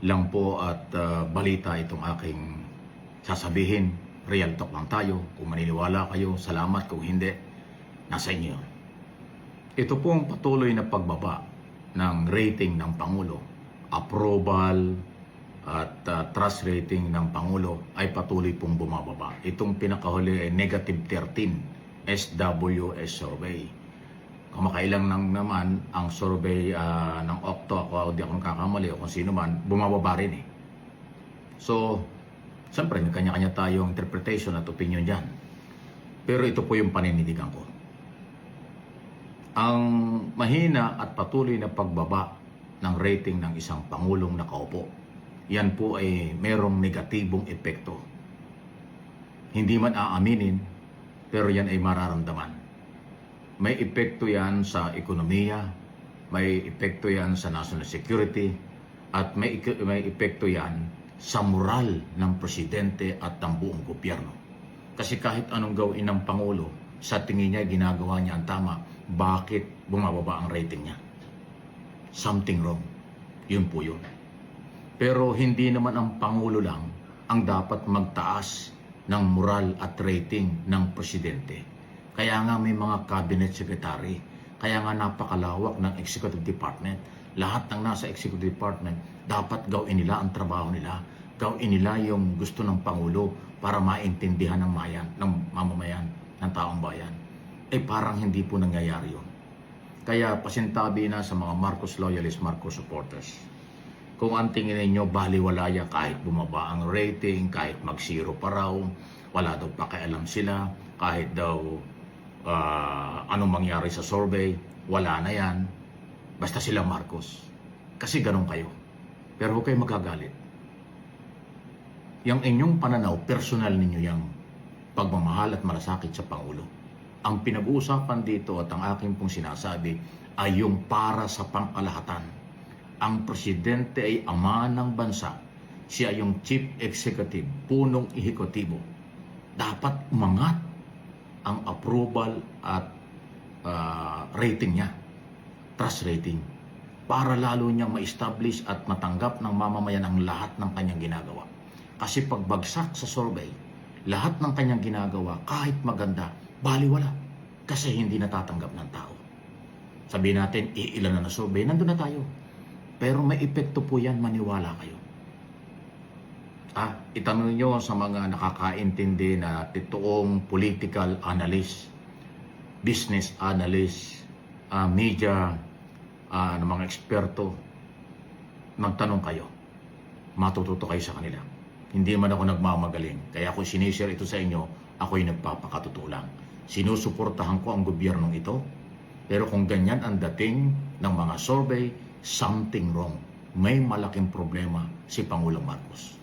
lang po at balita itong aking sasabihin. Real talk lang tayo. Kung maniniwala kayo, salamat. Kung hindi, nasa inyo. Ito pong patuloy na pagbaba ng rating ng Pangulo, approval at trust rating ng Pangulo ay patuloy pong bumababa. Itong pinakahuli ay negative 13 SWS survey. Kamakailang nang naman ang survey ng Okto, ako di ako nakakamali o kung sino man, bumababa rin eh. So, siyempre may kanya-kanya tayong interpretation at opinion dyan. Pero ito po yung paninindigan ko. Ang mahina at patuloy na pagbaba ng rating ng isang Pangulong nakaupo, yan po ay merong negatibong epekto. Hindi man aaminin, pero yan ay mararamdaman. May epekto yan sa ekonomiya, may epekto yan sa national security, at may epekto yan sa moral ng presidente at ng buong gobyerno. Kasi kahit anong gawin ng Pangulo, sa tingin niya ginagawa niya ang tama, bakit bumababa ang rating niya? Something wrong. Yun po yun. Pero hindi naman ang Pangulo lang ang dapat magtaas ng moral at rating ng presidente. Kaya nga may mga cabinet secretary, kaya nga napakalawak ng executive department. Lahat ng nasa executive department, dapat gawin nila ang trabaho nila. Gawin nila yung gusto ng Pangulo para maintindihan ng mamamayan, ng taong bayan. Eh parang hindi po nangyayari yun. Kaya pasintabi na sa mga Marcos loyalists, Marcos supporters. Kung ang tingin ninyo baliwala yan kahit bumaba ang rating, kahit mag-zero pa raw, wala daw pakialam sila, kahit daw anong mangyari sa survey, wala na yan. Basta sila Marcos. Kasi ganun kayo. Pero huwag kayo magagalit. Yang inyong pananaw, personal ninyo yung pagmamahal at malasakit sa Pangulo. Ang pinag-uusapan dito at ang aking pong sinasabi ay yung para sa pangkalahatan. Ang presidente ay ama ng bansa. Siya yung chief executive, punong ehekutibo. Dapat umangat ang approval at rating niya, trust rating, para lalo niyang ma-establish at matanggap ng mamamayan ang lahat ng kanyang ginagawa. Kasi pagbagsak sa survey, lahat ng kanyang ginagawa, kahit maganda, baliwala. Kasi hindi natatanggap ng tao. Sabihin natin, iilan na survey, nandun na tayo. Pero may epekto po yan, maniwala kayo. Itanong nyo sa mga nakakaintindi na totoong political analyst, business analyst, media, ng mga eksperto, magtanong kayo. Matututo kayo sa kanila. Hindi man ako nagmamagaling. Kaya kung sinishare ito sa inyo, ako'y nagpapakatotoo lang. Sinusuportahan ko ang gobyernong ito. Pero kung ganyan ang dating ng mga survey, something wrong. May malaking problema si Pangulong Marcos.